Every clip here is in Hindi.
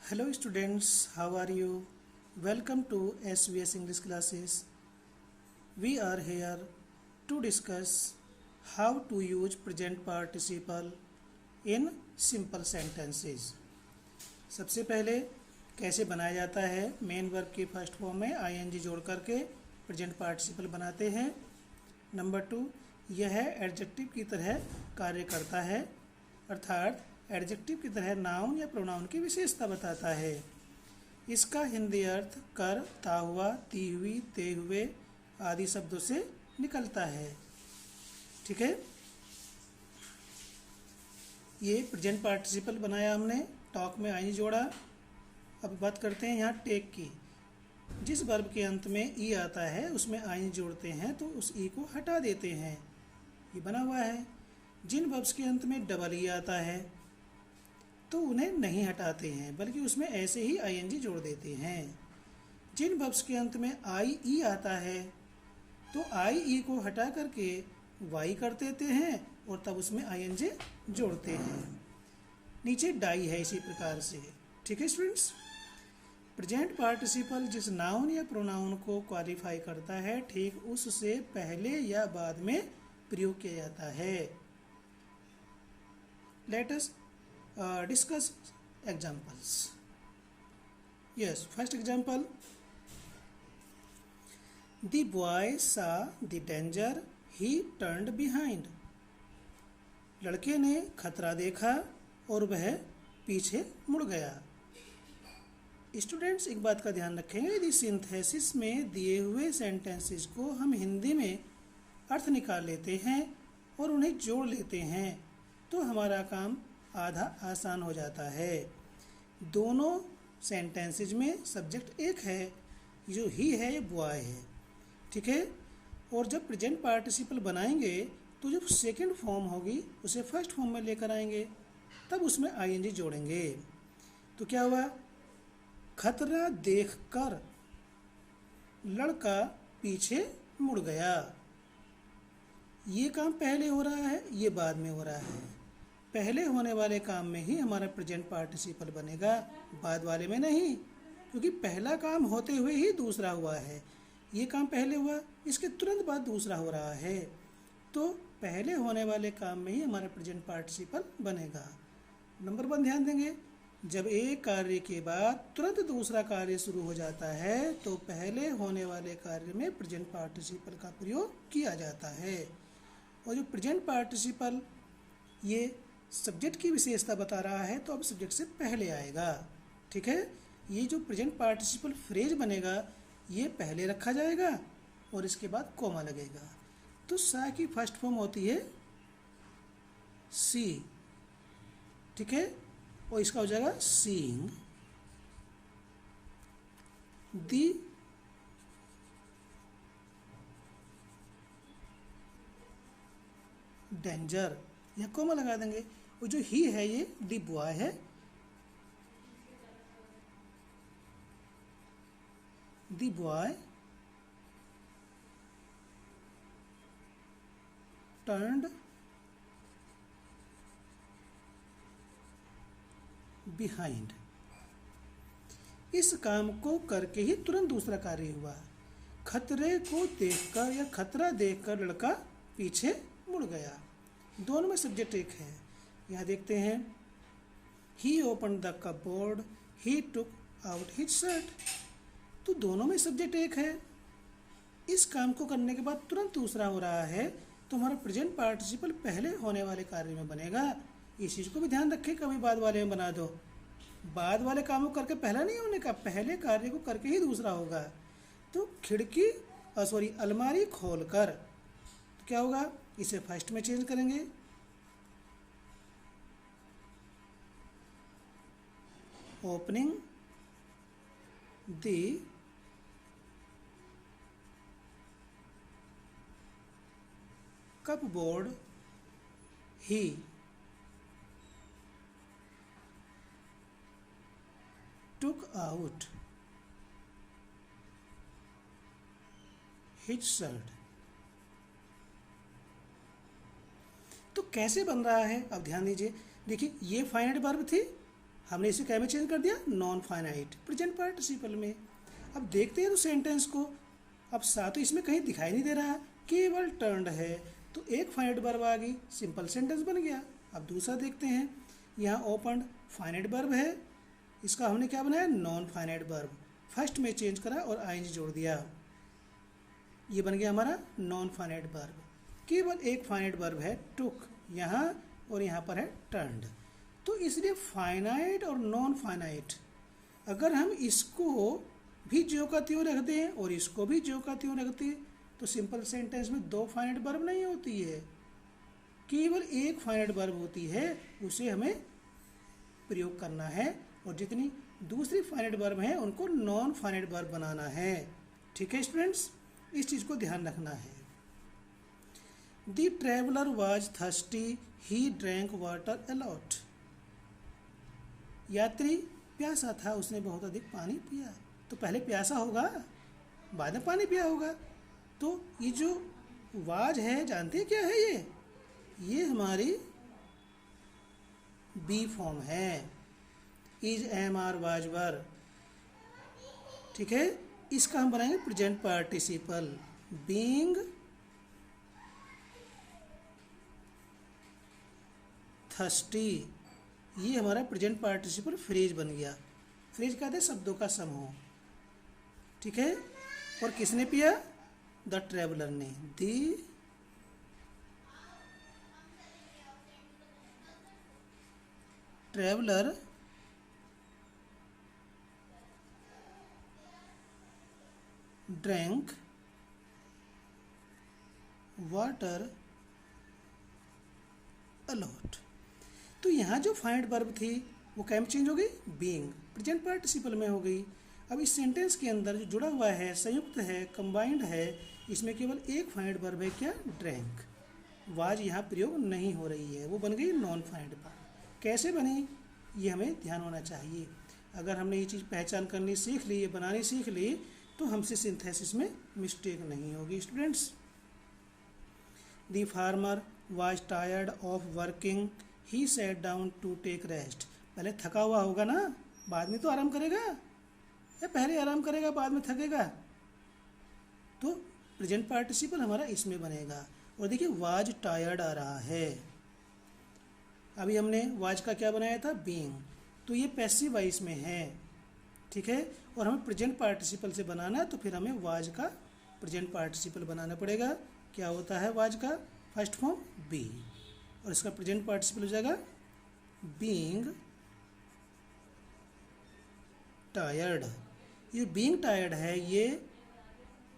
Hello students, how are you? Welcome to SVS English classes. We are here to discuss how to use present participle in simple sentences. सबसे पहले कैसे बनाया जाता है मेन वर्ब के फर्स्ट फॉर्म में आईएनजी जोड़ करके प्रेजेंट पार्टिसिपल बनाते हैं। नंबर 2, यह एडजेक्टिव की तरह कार्य करता है, अर्थात एडजेक्टिव की तरह नाउन या प्रोनाउन की विशेषता बताता है। इसका हिंदी अर्थ कर, ता हुआ, ती हुई, ते हुए आदि शब्दों से निकलता है। ठीक है, ये प्रेजेंट पार्टिसिपल बनाया हमने, टॉक में आई जोड़ा। अब बात करते हैं यहाँ टेक की। जिस वर्ब के अंत में ई आता है उसमें आई जोड़ते हैं तो उस ई को हटा देते हैं, ये बना हुआ है। जिन वर्ब्स के अंत में डबल ई आता है तो उन्हें नहीं हटाते हैं बल्कि उसमें ऐसे ही आईएनजी जोड़ देते हैं। जिन वर्ब्स के अंत में आई ई आता है तो आई ई को हटा करके वाई कर देते हैं और तब उसमें आईएनजी जोड़ते हैं। नीचे डाई है इसी प्रकार से। ठीक है स्टूडेंट्स, प्रेजेंट पार्टिसिपल जिस नाउन या प्रोनाउन को क्वालिफाई करता है ठीक उससे पहले या बाद में प्रयोग किया जाता है। Let us discuss examples. Yes, first example. The boy saw the danger. He turned behind. लड़के ने खतरा देखा और वह पीछे मुड़ गया। स्टूडेंट्स एक बात का ध्यान रखेंगे, यदि सिंथेसिस में दिए हुए सेंटेंसेस को हम हिंदी में अर्थ निकाल लेते हैं और उन्हें जोड़ लेते हैं तो हमारा काम आधा आसान हो जाता है। दोनों सेंटेंसेज में सब्जेक्ट एक है, जो ही है ये बॉय है। ठीक है, और जब प्रेजेंट पार्टिसिपल बनाएंगे तो जो सेकंड फॉर्म होगी उसे फर्स्ट फॉर्म में लेकर आएंगे, तब उसमें आईएनजी जोड़ेंगे। तो क्या हुआ, खतरा देखकर लड़का पीछे मुड़ गया। ये काम पहले हो रहा है, ये बाद में हो रहा है। पहले होने वाले काम में ही हमारा प्रेजेंट पार्टिसिपल बनेगा, बाद वाले में नहीं, क्योंकि पहला काम होते हुए ही दूसरा हुआ है। ये काम पहले हुआ, इसके तुरंत बाद दूसरा हो रहा है, तो पहले होने वाले काम में ही हमारा प्रेजेंट पार्टिसिपल बनेगा। नंबर 1 ध्यान देंगे, जब एक कार्य के बाद तुरंत दूसरा कार्य शुरू हो जाता है तो पहले होने वाले कार्य में प्रेजेंट पार्टिसिपल का प्रयोग किया जाता है। और जो प्रेजेंट पार्टिसिपल ये सब्जेक्ट की विशेषता बता रहा है तो अब सब्जेक्ट से पहले आएगा। ठीक है, ये जो प्रेजेंट पार्टिसिपल फ्रेज बनेगा ये पहले रखा जाएगा और इसके बाद कॉमा लगेगा। तो सा की फर्स्ट फॉर्म होती है सी। ठीक है, और इसका हो जाएगा सीइंग। दी डेंजर, या कोमा लगा देंगे। वो जो ही है ये दी बॉय है। दी बॉय टर्न्ड बिहाइंड। इस काम को करके ही तुरंत दूसरा कार्य हुआ। खतरे को देखकर या खतरा देखकर लड़का पीछे मुड़ गया। दोनों में सब्जेक्ट एक है। यहाँ देखते हैं, he open the cupboard, he took out his shirt. तो दोनों में सब्जेक्ट एक है। इस काम को करने के बाद तुरंत दूसरा हो रहा है तो हमारा प्रेजेंट पार्टिसिपल पहले होने वाले कार्य में बनेगा। इस चीज़ को भी ध्यान रखें, कभी बाद वाले में बना दो। बाद वाले काम को करके पहला नहीं होने का, पहले कार्य को करके ही दूसरा होगा। तो खिड़की अलमारी खोलकर, तो क्या होगा, इसे फर्स्ट में चेंज करेंगे। ओपनिंग दी कपबोर्ड, ही took out his shirt। तो कैसे बन रहा है, अब ध्यान दीजिए। देखिए ये फाइनाइट वर्ब थी, हमने इसे क्या में चेंज कर दिया, नॉन फाइनाइट प्रेजेंट पार्टिसिपल में। अब देखते हैं तो सेंटेंस को, अब सा तो इसमें कहीं दिखाई नहीं दे रहा, केवल टर्न्ड है, तो एक फाइनाइट वर्ब आ गई, सिंपल सेंटेंस बन गया। अब दूसरा देखते हैं, यहाँ ओपन फाइनाइट वर्ब है, इसका हमने क्या बनाया, नॉन फाइनाइट वर्ब, फर्स्ट में चेंज करा और आईएनजी जोड़ दिया, ये बन गया हमारा नॉन फाइनाइट वर्ब। केवल एक फाइनाइट वर्ब है टुक यहाँ, और यहाँ पर है टर्न्ड। तो इसलिए फाइनाइट और नॉन फाइनाइट, अगर हम इसको भी ज्यों का त्यों रख दें और इसको भी ज्यों का त्यों रख दें, तो सिंपल सेंटेंस में दो फाइनाइट वर्ब नहीं होती है, केवल एक फाइनाइट वर्ब होती है, उसे हमें प्रयोग करना है, और जितनी दूसरी फाइनाइट वर्ब हैं उनको नॉन फाइनाइट वर्ब बनाना है। ठीक है स्टूडेंट्स, इस चीज़ को ध्यान रखना है। The traveller was thirsty, he drank water a lot. यात्री प्यासा था, उसने बहुत अधिक पानी पिया। तो पहले प्यासा होगा, बाद में पानी पिया होगा। तो ये जो वाज है, जानते हैं क्या है ये हमारी बी फॉर्म है, is am are was were. ठीक है, इसका हम बनाएंगे प्रेजेंट पार्टिसिपल, बीइंग थर्स्टी, ये हमारा प्रेजेंट पार्टिसिपल फ्रेज बन गया। फ्रेज कहते हैं शब्दों का समूह। ठीक है, और किसने पिया, द ट्रेवलर ने, the traveller drank water a lot. तो यहाँ जो फाइनाइट वर्ब थी वो क्या में चेंज हो गई, बीइंग, प्रेजेंट पार्टिसिपल में हो गई। अब इस सेंटेंस के अंदर जो जुड़ा हुआ है, संयुक्त है, कंबाइंड है, इसमें केवल एक फाइनाइट वर्ब है, क्या, ड्रैंक। वाज यहाँ प्रयोग नहीं हो रही है, वो बन गई नॉन फाइनाइट वर्ब। कैसे बनी, ये हमें ध्यान होना चाहिए। अगर हमने ये चीज़ पहचान करनी सीख ली, ये बनानी सीख ली, तो हमसे सिंथेसिस में मिस्टेक नहीं होगी students. The farmer was tired of working, he sat down to take rest. पहले थका हुआ होगा ना, बाद में तो आराम करेगा, या पहले आराम करेगा बाद में थकेगा। तो प्रेजेंट पार्टिसिपल हमारा इसमें बनेगा। और देखिए वाज टायर्ड आ रहा है, अभी हमने वाज का क्या बनाया था, बीइंग, तो ये पैसिव वॉइस में है। ठीक है, और हमें प्रेजेंट पार्टिसिपल से बनाना है, तो फिर हमें वाज का प्रेजेंट पार्टिसिपल बनाना पड़ेगा। क्या होता है वाज का फर्स्ट फॉर्म, बी, और इसका प्रेजेंट पार्टिसिपल हो जाएगा बीइंग टायर्ड। ये बीइंग टायर्ड है, ये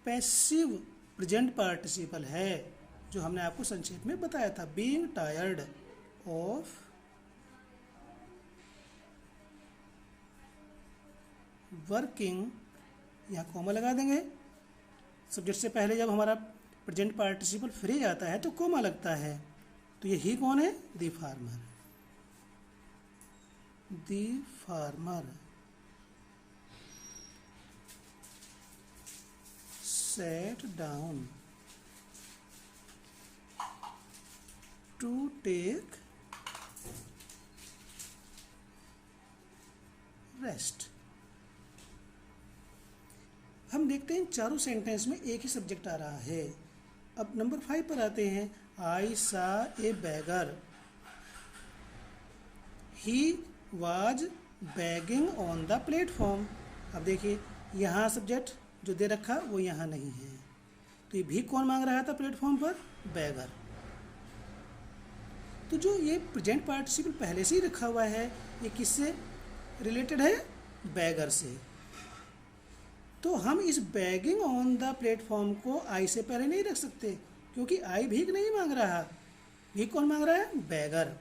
पैसिव प्रेजेंट पार्टिसिपल है, जो हमने आपको संक्षेप में बताया था, बीइंग टायर्ड ऑफ वर्किंग। यहाँ कॉमा लगा देंगे, सब्जेक्ट से पहले जब हमारा प्रेजेंट पार्टिसिपल फ्रेज आता है तो कॉमा लगता है। तो ये ही कौन है, the farmer, the farmer sat down to take rest। हम देखते हैं चारों सेंटेंस में एक ही सब्जेक्ट आ रहा है। अब नंबर 5 पर आते हैं, आई सा ए bagger, he was bagging on the platform. अब देखिए यहाँ सब्जेक्ट जो दे रखा वो यहाँ नहीं है, तो ये भी कौन मांग रहा था प्लेटफॉर्म पर, बैगर। तो जो ये प्रेजेंट पार्टिसिपल पहले से ही रखा हुआ है, ये किससे रिलेटेड है, बैगर से। तो हम इस बैगिंग ऑन द प्लेटफॉर्म को आई से पहले नहीं रख सकते, क्योंकि आई भीख नहीं मांग रहा, भीख कौन मांग रहा है, बैगर।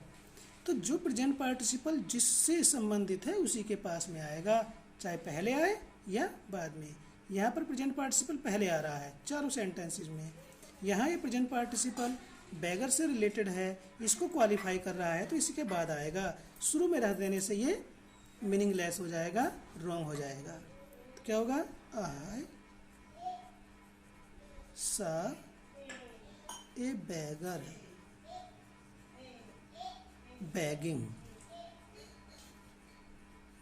तो जो प्रेजेंट पार्टिसिपल जिससे संबंधित है उसी के पास में आएगा, चाहे पहले आए या बाद में। यहाँ पर प्रेजेंट पार्टिसिपल पहले आ रहा है चारों सेंटेंसेस में, यहाँ ये प्रेजेंट पार्टिसिपल बैगर से रिलेटेड है, इसको क्वालिफाई कर रहा है, तो इसी के बाद आएगा। शुरू में रख देने से ये मीनिंगलेस हो जाएगा, रॉन्ग हो जाएगा। तो क्या होगा, आई सा ए बैगर बैगिंग।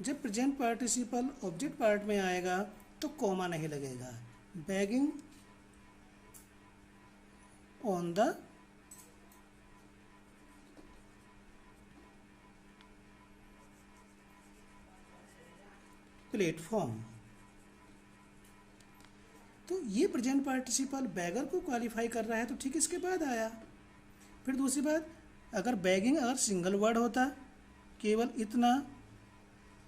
जब प्रेजेंट पार्टिसिपल ऑब्जेक्ट पार्ट में आएगा तो कॉमा नहीं लगेगा। Bagging on the platform. तो ये प्रेजेंट पार्टिसिपल बैगर को क्वालिफाई कर रहा है, तो ठीक इसके बाद आया। फिर दूसरी बात, अगर बैगिंग अगर सिंगल वर्ड होता केवल इतना,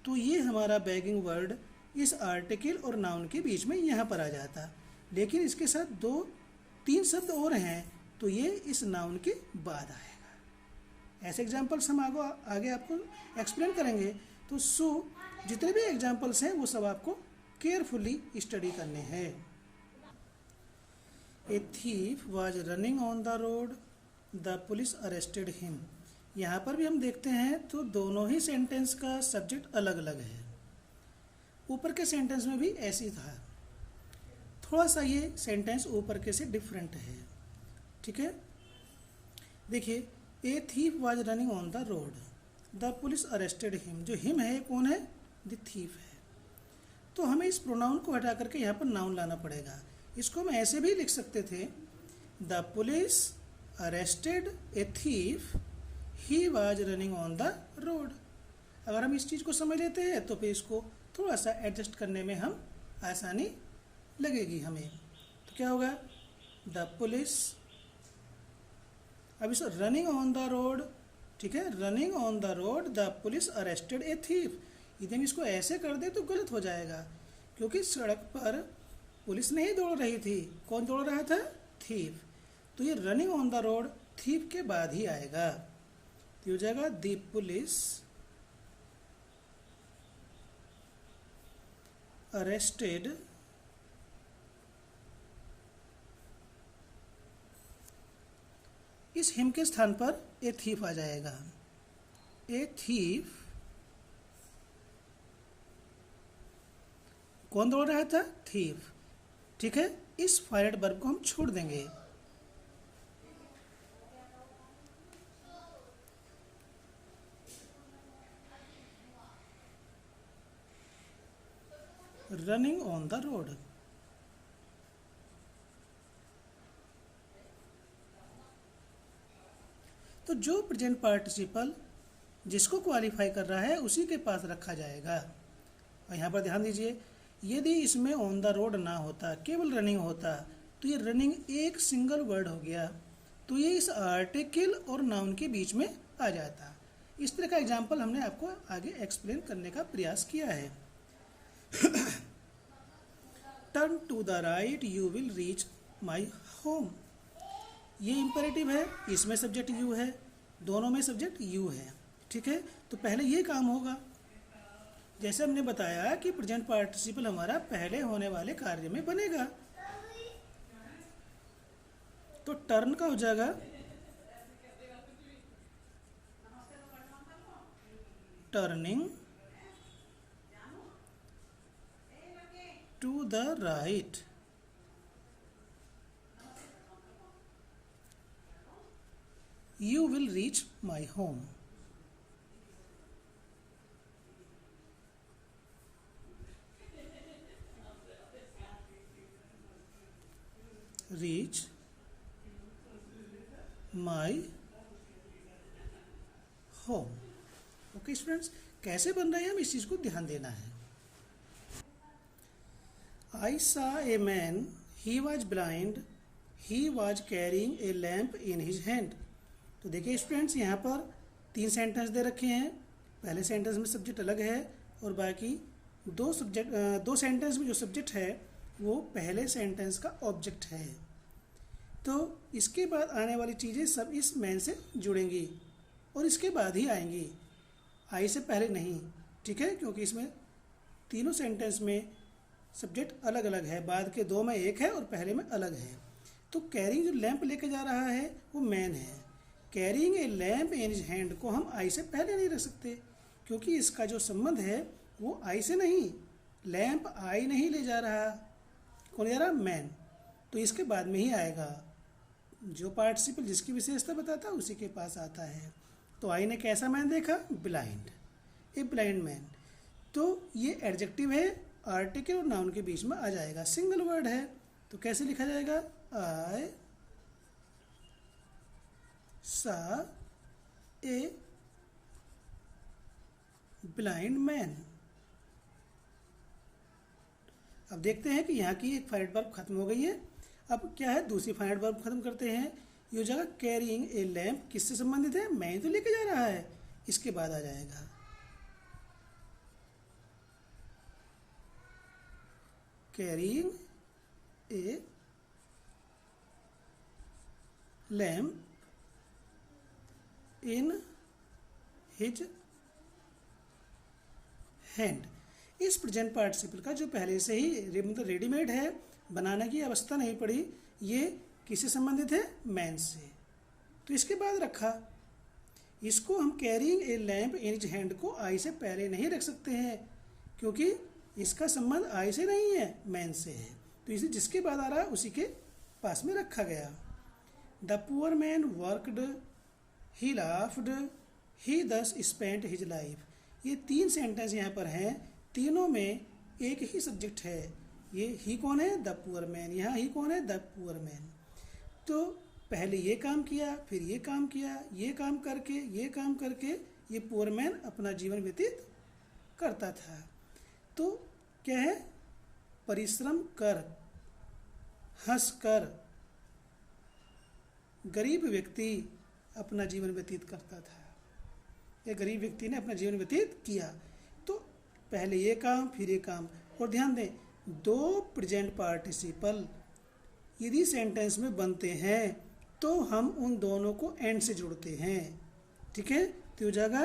तो ये हमारा बैगिंग वर्ड इस आर्टिकल और नाउन के बीच में यहाँ पर आ जाता, लेकिन इसके साथ 2-3 शब्द और हैं, तो ये इस नाउन के बाद आएगा। ऐसे एग्जाम्पल्स हम आगे आपको एक्सप्लेन करेंगे। तो जितने भी एग्जाम्पल्स हैं वो सब आपको केयरफुली स्टडी करने हैं। A thief was running on the road, the police arrested him. यहाँ पर भी हम देखते हैं तो दोनों ही सेंटेंस का सब्जेक्ट अलग अलग है। ऊपर के सेंटेंस में भी ऐसी था, थोड़ा सा ये सेंटेंस ऊपर के से डिफरेंट है। ठीक है, देखिए, a thief was running on the road, the police arrested him. जो हिम है कौन है? द थीफ है। तो हमें इस प्रोनाउन को हटा करके यहाँ पर नाउन लाना पड़ेगा। इसको हम ऐसे भी लिख सकते थे, the police arrested a thief, he was running on the road. अगर हम इस चीज़ को समझ लेते हैं तो फिर इसको थोड़ा सा एडजस्ट करने में हम आसानी लगेगी हमें। तो क्या होगा? द पुलिस, अब इस रनिंग ऑन द रोड, ठीक है, running on the road the police arrested a thief. यदि हम इसको ऐसे कर दे तो गलत हो जाएगा, क्योंकि सड़क पर पुलिस नहीं दौड़ रही थी। कौन दौड़ रहा था? थीफ। तो ये running on the road thief के बाद ही आएगा, तो हो जाएगा द पुलिस अरेस्टेड इस हिम के स्थान पर ए थीफ आ जाएगा। ए थीफ, कौन दौड़ रहा था? थीफ। ठीक है, इस फायर्ड वर्ब को हम छोड़ देंगे। रनिंग ऑन द रोड, तो जो प्रेजेंट पार्टिसिपल जिसको क्वालिफाई कर रहा है उसी के पास रखा जाएगा। और यहाँ पर ध्यान दीजिए, यदि इसमें ऑन द रोड ना होता, केवल रनिंग होता, तो ये रनिंग एक सिंगल वर्ड हो गया, तो ये इस आर्टिकल और नाउन के बीच में आ जाता। इस तरह का एग्जाम्पल हमने आपको आगे एक्सप्लेन करने का प्रयास किया है। Turn to the right you will reach my home, ये इम्पेरेटिव है, इसमें सब्जेक्ट यू है, दोनों में सब्जेक्ट यू है। ठीक है, तो पहले ये काम होगा। जैसे हमने बताया कि प्रेजेंट पार्टिसिपल हमारा पहले होने वाले कार्य में बनेगा, तो टर्न का हो जाएगा turning to the right, you will reach my home. Reach my home. Okay students, कैसे बन रहे हैं हम इस चीज़ को ध्यान देना है। I saw a man, he was blind, he was carrying a lamp in his hand. तो देखिए स्टूडेंट्स, यहाँ पर 3 सेंटेंस दे रखे हैं। पहले सेंटेंस में सब्जेक्ट अलग है और बाकी 2 सेंटेंस में जो सब्जेक्ट है वो पहले सेंटेंस का ऑब्जेक्ट है। तो इसके बाद आने वाली चीज़ें सब इस मैन से जुड़ेंगी और इसके बाद ही आएंगी, आई से पहले नहीं। ठीक है, क्योंकि इसमें तीनों सेंटेंस में सब्जेक्ट अलग अलग है, बाद के 2 में एक है और पहले में अलग है। तो कैरिंग जो लैंप लेके जा रहा है वो मैन है। Carrying a lamp in his hand को हम आई से पहले नहीं रख सकते, क्योंकि इसका जो संबंध है वो आई से नहीं, लैंप आई नहीं ले जा रहा, कौन ले जा रहा? मैन। तो इसके बाद में ही आएगा, जो पार्टिसिपल जिसकी विशेषता बताता है उसी के पास आता है। तो आई ने कैसा मैन देखा? Blind, a blind man. तो ये एडजेक्टिव है, आर्टिकल और नाउन के बीच में आ जाएगा, सिंगल वर्ड है। तो कैसे लिखा जाएगा? आई सा ए ब्लाइंड मैन। अब देखते हैं कि यहाँ की एक फाइनाइट वर्ब खत्म हो गई है। अब क्या है, दूसरी फाइनाइट वर्ब खत्म करते हैं। ये हो जाएगा कैरिंग ए लैम्प, किससे संबंधित है? मैं तो लेके जा रहा है, इसके बाद आ जाएगा carrying a lamp in his hand. इस प्रेजेंट पार्टिसिपल का जो पहले से ही मतलब रेडीमेड है, बनाने की अवस्था नहीं पड़ी, ये किससे संबंधित है? मैन से। तो इसके बाद रखा। इसको हम carrying a lamp in his hand को आई से पहले नहीं रख सकते हैं, क्योंकि इसका संबंध आई से नहीं है, मैन से है। तो इसे जिसके बाद आ रहा है उसी के पास में रखा गया। The poor man worked, he laughed, he thus spent his life. ये 3 सेंटेंस यहाँ पर हैं, तीनों में एक ही सब्जेक्ट है। ये ही कौन है? The poor man. यहाँ ही कौन है? The poor man. तो पहले ये काम किया, फिर ये काम किया, ये काम करके ये पुअर मैन अपना जीवन व्यतीत करता था। तो क्या है? परिश्रम कर, हंस कर गरीब व्यक्ति अपना जीवन व्यतीत करता था। एक गरीब व्यक्ति ने अपना जीवन व्यतीत किया। तो पहले ये काम, फिर ये काम। और ध्यान दें, 2 प्रेजेंट पार्टिसिपल यदि सेंटेंस में बनते हैं तो हम उन दोनों को एंड से जोड़ते हैं। ठीक है? तो हो जाएगा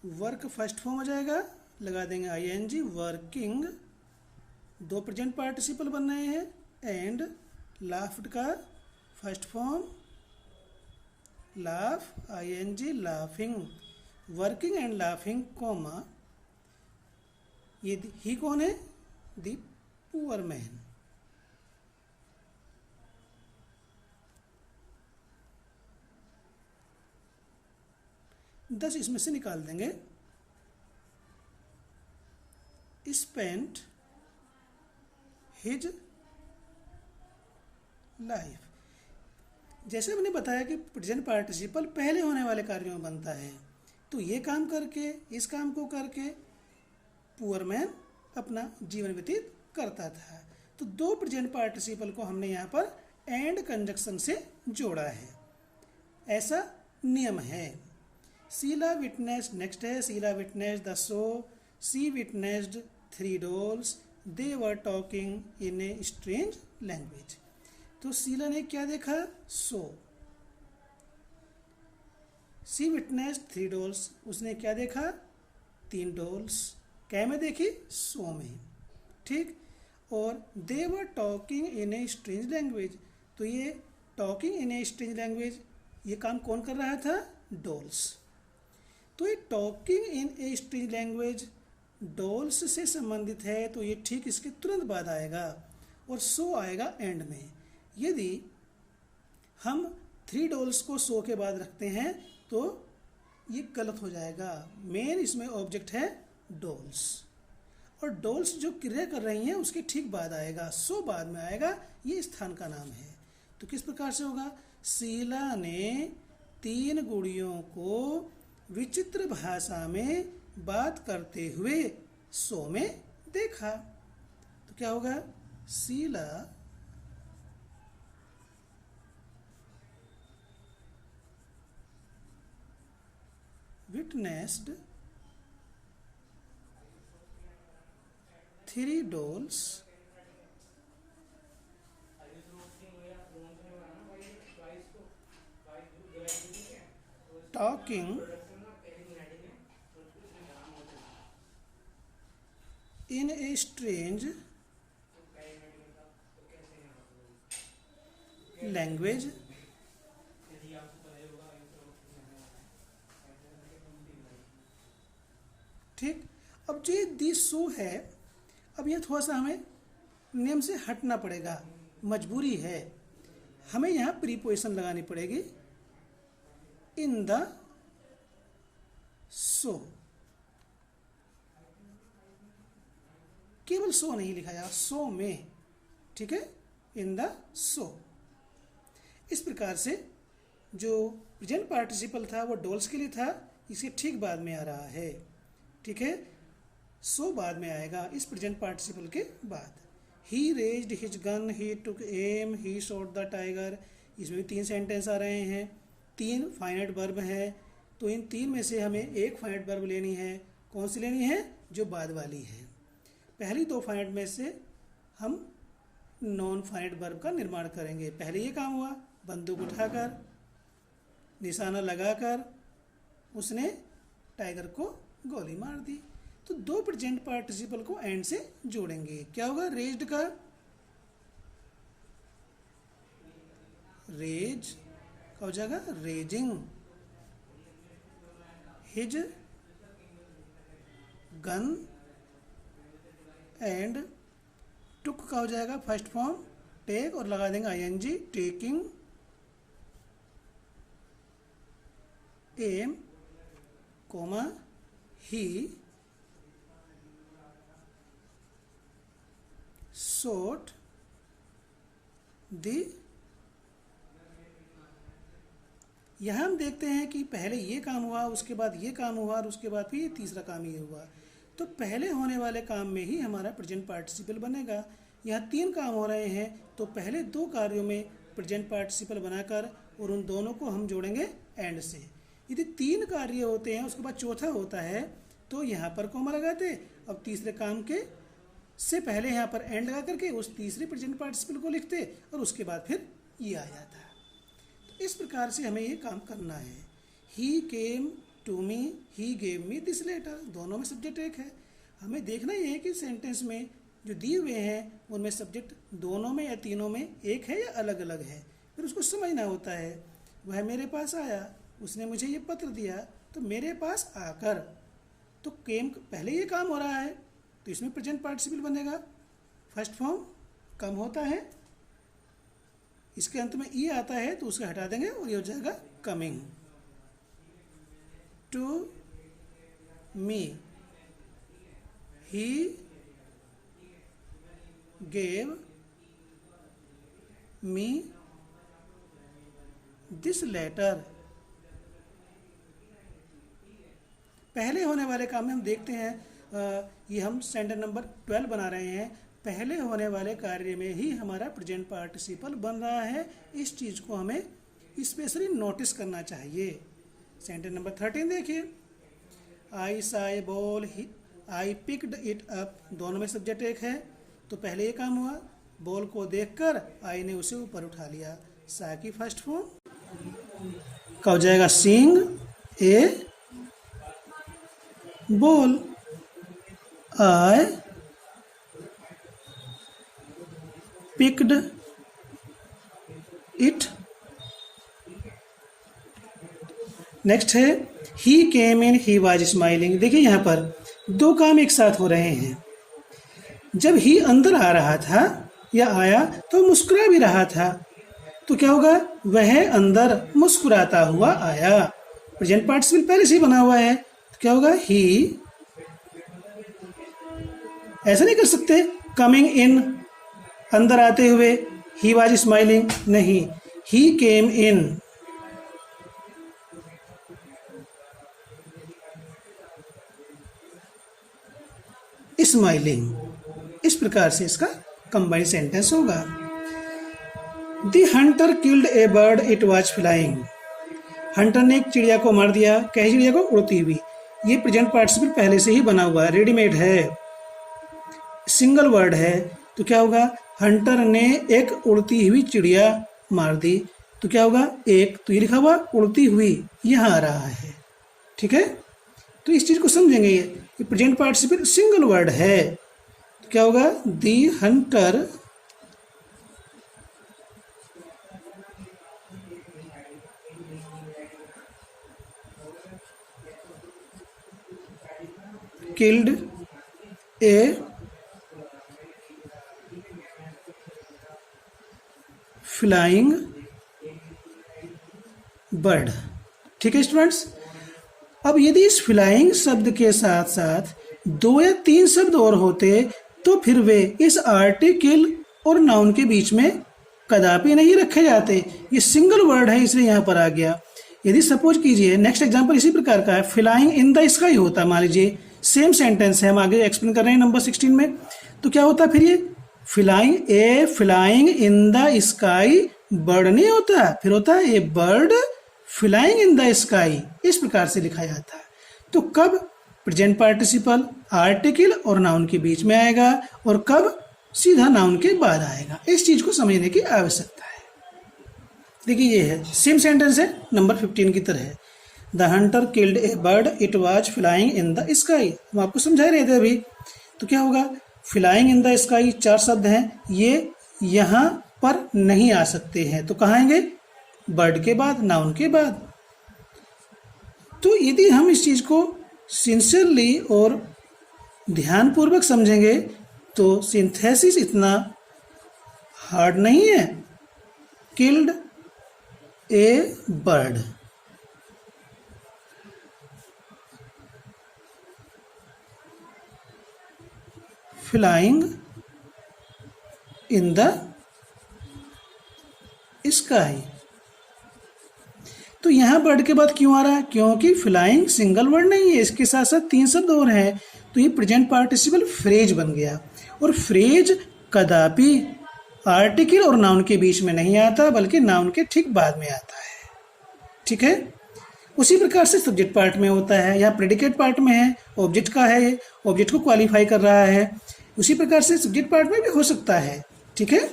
वर्क फर्स्ट फॉर्म हो जाएगा, लगा देंगे आईएनजी, वर्किंग। 2 प्रेजेंट पार्टिसिपल बन रहे हैं, एंड लाफ्ड का first form laugh, ING, laughing, working and laughing, comma. ये ही कौन है? The poor man. दस इसमें से निकाल देंगे। Spent his life. जैसे मैंने बताया कि प्रेजेंट पार्टिसिपल पहले होने वाले कार्यों में बनता है, तो ये काम करके, इस काम को करके पुअर मैन अपना जीवन व्यतीत करता था। तो 2 प्रेजेंट पार्टिसिपल को हमने यहाँ पर एंड कंजक्शन से जोड़ा है, ऐसा नियम है। शीला विटनेस्ड, नेक्स्ट है, Sheela witnessed the show, she witnessed 3 dolls, they were talking in a strange language. तो शीला ने क्या देखा? शो। शी विटनेस्ड 3 डॉल्स, उसने क्या देखा? 3 डॉल्स। क्या में देखी? शो में। ठीक। और they were talking in a strange language, तो ये talking in a strange language, ये काम कौन कर रहा था? डॉल्स। तो ये talking in a strange language dolls से संबंधित है, तो ये ठीक इसके तुरंत बाद आएगा, और शो आएगा एंड में। यदि हम 3 डॉल्स को शो के बाद रखते हैं तो ये गलत हो जाएगा। मेन इसमें ऑब्जेक्ट है डॉल्स, और डॉल्स जो क्रिया कर रही हैं उसके ठीक बाद आएगा, शो बाद में आएगा, ये स्थान का नाम है। तो किस प्रकार से होगा? शीला ने 3 गुड़ियों को विचित्र भाषा में बात करते हुए शो में देखा। तो क्या होगा? Sheela witnessed 3 dolls talking in a strange language। ठीक। अब जो ये दिस शो है, अब ये थोड़ा सा हमें नियम से हटना पड़ेगा, मजबूरी है। हमें यहाँ प्रीपोजिशन लगानी पड़ेगी, इन द शो। केवल सो नहीं लिखा जाएगा, सो में, ठीक है, इन द सो। इस प्रकार से जो प्रेजेंट पार्टिसिपल था वो डॉल्स के लिए था, इसके ठीक बाद में आ रहा है, ठीक है। सो बाद में आएगा इस प्रेजेंट पार्टिसिपल के बाद। He raised his gun, he took aim, he shot the tiger. इसमें भी 3 सेंटेंस आ रहे हैं, 3 फाइनाइट वर्ब है, तो इन 3 में से हमें एक फाइनाइट वर्ब लेनी है। कौन सी लेनी है? जो बाद वाली है। पहली 2 फाइनाइट में से हम नॉन फाइनाइट वर्ब का निर्माण करेंगे। पहले ये काम हुआ, बंदूक उठाकर, निशाना लगाकर उसने टाइगर को गोली मार दी। तो 2 प्रेजेंट पार्टिसिपल को एंड से जोड़ेंगे। क्या होगा? रेज्ड का रेज क्या हो जाएगा? Raising. His gun and took का हो जाएगा फर्स्ट फॉर्म टेक और लगा देंगे आईएनजी, टेकिंग। एम कोमा ही शॉट दी। यहां हम देखते हैं कि पहले ये काम हुआ, उसके बाद ये काम हुआ और उसके बाद फिर ये तीसरा काम ये हुआ। तो पहले होने वाले काम में ही हमारा प्रेजेंट पार्टिसिपल बनेगा। यहाँ 3 काम हो रहे हैं, तो पहले 2 कार्यों में प्रेजेंट पार्टिसिपल बनाकर और उन दोनों को हम जोड़ेंगे एंड से। यदि 3 कार्य होते हैं उसके बाद चौथा होता है तो यहाँ पर कोमा लगाते, अब तीसरे काम के से पहले यहाँ पर एंड लगा करके उस तीसरे प्रेजेंट पार्टिसिपल को लिखते और उसके बाद फिर ये आ जाता। तो इस प्रकार से हमें ये काम करना है। He came to me, he gave me this letter, दोनों में सब्जेक्ट एक है। हमें देखना ये है कि सेंटेंस में जो दिए हुए हैं उनमें सब्जेक्ट दोनों में या तीनों में एक है या अलग अलग है, फिर उसको समझना होता है। वह मेरे पास आया, उसने मुझे ये पत्र दिया, तो मेरे पास आकर, तो केम पहले ये काम हो रहा है तो इसमें प्रेजेंट पार्टिसिपल बनेगा। फर्स्ट फॉर्म कम होता है, इसके अंत में ई आता है तो उसे हटा देंगे और ये हो जाएगा coming. To me, he gave me this letter. पहले होने वाले काम में हम देखते हैं, ये हम सेंटेंस नंबर 12 बना रहे हैं। पहले होने वाले कार्य में ही हमारा प्रेजेंट पार्टिसिपल बन रहा है। इस चीज़ को हमें स्पेशली नोटिस करना चाहिए। सेंटेंस नंबर 13 देखिए, I saw ball, I picked it up, दोनों में सब्जेक्ट एक है, तो पहले ये काम हुआ, बॉल को देखकर आई ने उसे ऊपर उठा लिया। सा की फर्स्ट फॉर्म का हो जाएगा seeing a ball. I picked it. Next है he came in, he was smiling. देखिए यहाँ पर 2 काम एक साथ हो रहे हैं। जब ही अंदर आ रहा था या आया तो मुस्कुरा भी रहा था, तो क्या होगा? वह अंदर मुस्कुराता हुआ आया। प्रेजेंट पार्टिसिपल पहले से ही बना हुआ है, तो क्या होगा? ही, ऐसा नहीं कर सकते कमिंग इन, अंदर आते हुए, ही वाज स्माइलिंग, नहीं, ही केम इन। स्माइलिंग, इस प्रकार से इसका कंबाइंड सेंटेंस होगा। The Hunter killed A bird, it was flying. Hunter ने एक चिड़िया को मार दिया, कैसी चिड़िया को? उड़ती हुई। ये प्रेजेंट पार्टिसिपल पहले से ही बना हुआ है, रेडीमेड है, सिंगल वर्ड है, तो क्या होगा? हंटर ने एक उड़ती हुई चिड़िया मार दी, तो क्या होगा? एक, तो ये लिखा हुआ उड़ती हुई यहाँ आ रहा है, ठीक है। तो इस चीज को समझेंगे, ये प्रेजेंट पार्टिसिपल सिंगल वर्ड है, तो क्या होगा? The hunter killed a flying bird. ठीक है स्टूडेंट्स, अब यदि इस फ्लाइंग शब्द के साथ साथ 2 या 3 शब्द और होते तो फिर वे इस आर्टिकल और नाउन के बीच में कदापि नहीं रखे जाते। ये सिंगल वर्ड है इसलिए यहाँ पर आ गया। यदि सपोज कीजिए नेक्स्ट एग्जांपल इसी प्रकार का है, फ्लाइंग इन द स्काई होता, मान लीजिए सेम सेंटेंस है, हम आगे एक्सप्लेन कर रहे हैं नंबर 16 में। तो क्या होता फिर ये flying in the sky bird नहीं होता, फिर होता है a bird flying in the sky, इस प्रकार से लिखा जाता है। तो कब प्रेजेंट पार्टिसिपल आर्टिकल और नाउन के बीच में आएगा और कब सीधा नाउन के बाद आएगा, इस चीज को समझने की आवश्यकता है। देखिए ये है सेम सेंटेंस है नंबर 15 की तरह है। The Hunter killed A bird it was flying in the sky, हम आपको समझा रहे थे अभी। तो क्या होगा, फ्लाइंग इन द स्काई 4 शब्द हैं, ये यहाँ पर नहीं आ सकते हैं, तो कहाँ आएंगे, बर्ड के बाद, नाउन के बाद। तो यदि हम इस चीज को सिंसियरली और ध्यानपूर्वक समझेंगे तो सिंथेसिस इतना हार्ड नहीं है। Killed A bird, flying in the sky. तो यहां बर्ड के बाद क्यों आ रहा है, क्योंकि फ्लाइंग सिंगल वर्ड नहीं है, इसके साथ साथ 3 शब्द और हैं। तो ये प्रेजेंट पार्टिसिपल फ्रेज बन गया, और फ्रेज कदापि आर्टिकल और नाउन के बीच में नहीं आता, बल्कि नाउन के ठीक बाद में आता है। ठीक है, उसी प्रकार से सब्जेक्ट पार्ट में होता है, या प्रेडिकेट पार्ट में है, ऑब्जेक्ट का है, ऑब्जेक्ट को क्वालिफाई कर रहा है। उसी प्रकार से सब्जेक्ट पार्ट में भी हो सकता है। ठीक है,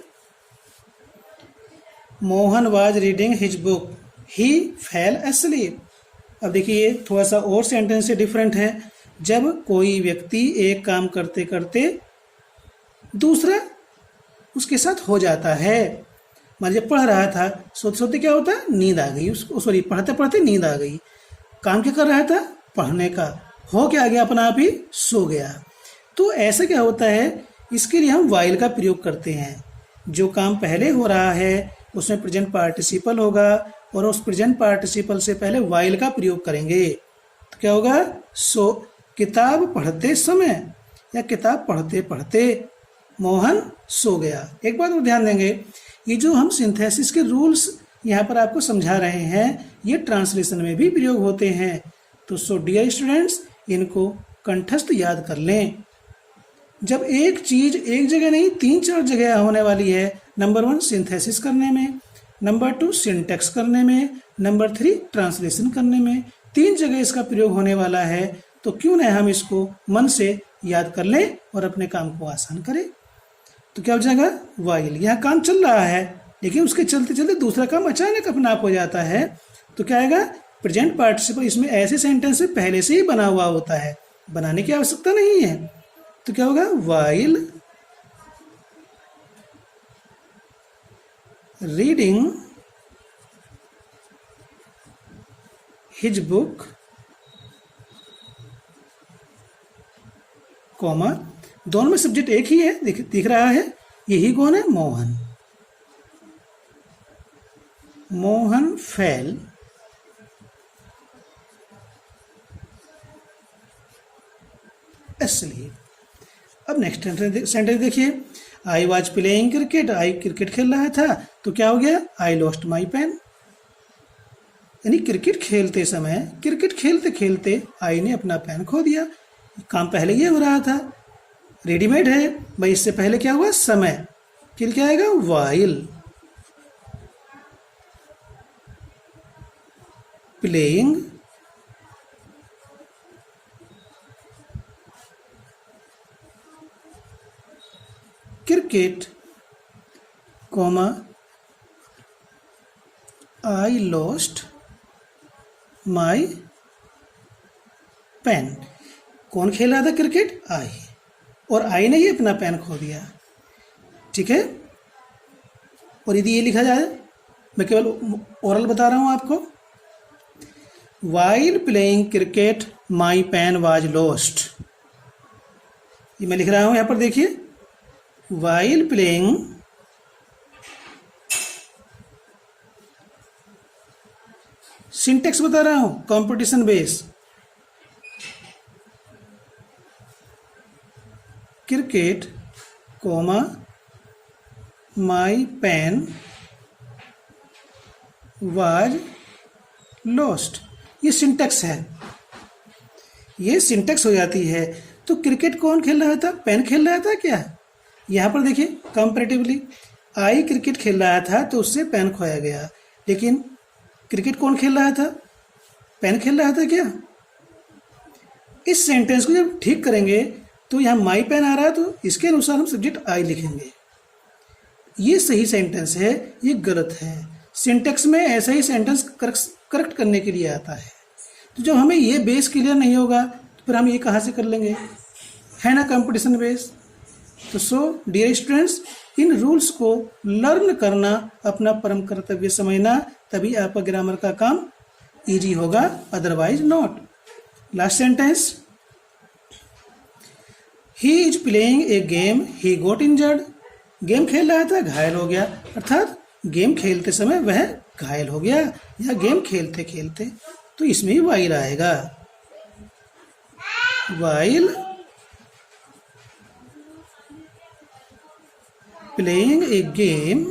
Mohan was reading his book he fail asleep। अब देखिए थोड़ा सा और सेंटेंस से डिफरेंट है। जब कोई व्यक्ति एक काम करते करते दूसरा उसके साथ हो जाता है, मान लीजिए पढ़ रहा था, सोते सोते क्या होता है, नींद आ गई उसको, सॉरी पढ़ते पढ़ते नींद आ गई। काम क्या कर रहा था, पढ़ने का, हो क्या गया, अपना आप ही सो गया। तो ऐसा क्या होता है, इसके लिए हम वाइल का प्रयोग करते हैं। जो काम पहले हो रहा है उसमें प्रेजेंट पार्टिसिपल होगा, और उस प्रेजेंट पार्टिसिपल से पहले वाइल का प्रयोग करेंगे। तो क्या होगा, सो किताब पढ़ते समय, या किताब पढ़ते पढ़ते मोहन सो गया। एक बात और ध्यान देंगे, ये जो हम सिंथेसिस के रूल्स यहाँ पर आपको समझा रहे हैं, ये ट्रांसलेशन में भी प्रयोग होते हैं। तो सो डियर स्टूडेंट्स, इनको कंठस्थ याद कर लें। जब एक चीज एक जगह नहीं 3-4 जगह होने वाली है, नंबर 1 सिंथेसिस करने में, नंबर 2 सिंटेक्स करने में, नंबर 3 ट्रांसलेशन करने में, 3 जगह इसका प्रयोग होने वाला है। तो क्यों न हम इसको मन से याद कर लें और अपने काम को आसान करें। तो क्या हो जाएगा, वाइल, यहाँ काम चल रहा है लेकिन उसके चलते चलते दूसरा काम अचानक अपना आप हो जाता है। तो क्या आएगा, प्रेजेंट पार्टिसिपल इसमें ऐसे सेंटेंस से पहले से ही बना हुआ होता है, बनाने की आवश्यकता नहीं है। तो क्या होगा, while reading his book, comma, दोनों में सब्जेक्ट एक ही है, दिख रहा है, यही कौन है, मोहन। Mohan fell asleep। अब नेक्स्ट सेंटेंस देखिए, I was playing cricket, I cricket खेल रहा था, तो क्या हो गया, आई लॉस्ट माई पेन। यानी क्रिकेट खेलते समय, क्रिकेट खेलते खेलते आई ने अपना पेन खो दिया। काम पहले ये हो रहा था, रेडीमेड है भाई, इससे पहले क्या हुआ, समय, फिर क्या आएगा, while playing cricket, comma, I lost my pen. कौन खेल रहा था क्रिकेट, आई, और आई ने ही अपना पेन खो दिया। ठीक है, और यदि ये लिखा जाए, मैं केवल ओरल बता रहा हूं आपको, while playing cricket my pen was lost. ये मैं लिख रहा हूं, यहां पर देखिए, वाइल प्लेइंग सिंटेक्स बता रहा हूं, competition base, cricket comma my pen was lost. ये सिंटेक्स है, ये सिंटेक्स हो जाती है। तो क्रिकेट कौन खेल रहा था? पेन खेल रहा था क्या? यहाँ पर देखिए कंपैरेटिवली आई क्रिकेट खेल रहा था तो उससे पेन खोया गया, लेकिन क्रिकेट कौन खेल रहा था? पेन खेल रहा था क्या? इस सेंटेंस को जब ठीक करेंगे तो यहाँ माई पेन आ रहा है तो इसके अनुसार हम सब्जेक्ट आई लिखेंगे। ये सही सेंटेंस है, ये गलत है। सिंटेक्स में ऐसा ही सेंटेंस करेक्ट करने के लिए आता है। तो जब हमें ये बेस क्लियर नहीं होगा तो फिर हम ये कहाँ से कर लेंगे? है ना कंपटीशन बेस। तो सो डियर स्टूडेंट्स, इन रूल्स को लर्न करना अपना परम कर्तव्य समझना, तभी आपका ग्रामर का काम इजी होगा, otherwise not. Last sentence, he is playing a game he got injured. Game खेल रहा था, घायल हो गया, अर्थात गेम खेलते समय वह घायल हो गया या गेम खेलते खेलते। तो इसमें ही वाइल आएगा, while playing a game,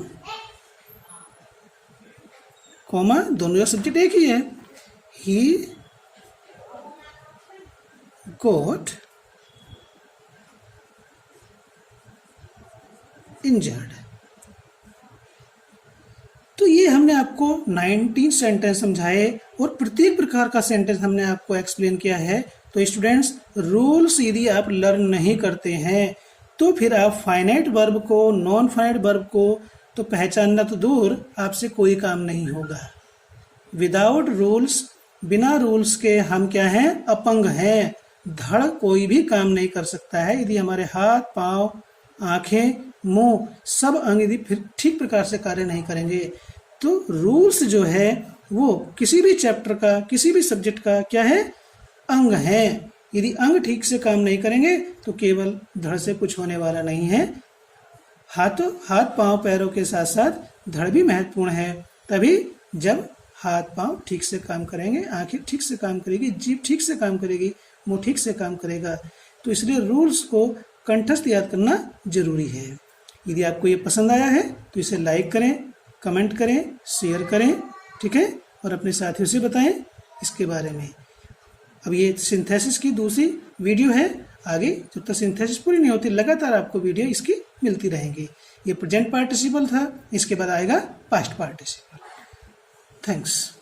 comma दोनों का सब्जेक्ट एक ही है, ही गोट इंजर्ड। तो ये हमने आपको 19 सेंटेंस समझाए और प्रत्येक प्रकार का सेंटेंस हमने आपको एक्सप्लेन किया है। तो स्टूडेंट्स, रूल्स यदि आप लर्न नहीं करते हैं तो फिर आप फाइनाइट वर्ब को, नॉन फाइनाइट वर्ब को तो पहचानना तो दूर, आपसे कोई काम नहीं होगा। विदाउट रूल्स, बिना रूल्स के हम क्या हैं? अपंग हैं। धड़ कोई भी काम नहीं कर सकता है यदि हमारे हाथ, पाँव, आंखें, मुंह सब अंग यदि फिर ठीक प्रकार से कार्य नहीं करेंगे। तो रूल्स जो है वो किसी भी चैप्टर का, किसी भी सब्जेक्ट का क्या है? अंग है। यदि अंग ठीक से काम नहीं करेंगे तो केवल धड़ से कुछ होने वाला नहीं है। हाथ पांव पैरों के साथ साथ धड़ भी महत्वपूर्ण है। तभी जब हाथ पांव ठीक से काम करेंगे, आंखें ठीक से काम करेगी, जीभ ठीक से काम करेगी, मुंह ठीक से काम करेगा। तो इसलिए रूल्स को कंठस्थ याद करना जरूरी है। यदि आपको ये पसंद आया है तो इसे लाइक करें, कमेंट करें, शेयर करें, ठीक है, और अपने साथियों से बताएं इसके बारे में। अब ये सिंथेसिस की दूसरी वीडियो है, आगे जब तक सिंथेसिस पूरी नहीं होती लगातार आपको वीडियो इसकी मिलती रहेंगी। ये प्रेजेंट पार्टिसिपल था, इसके बाद आएगा पास्ट पार्टिसिपल। थैंक्स।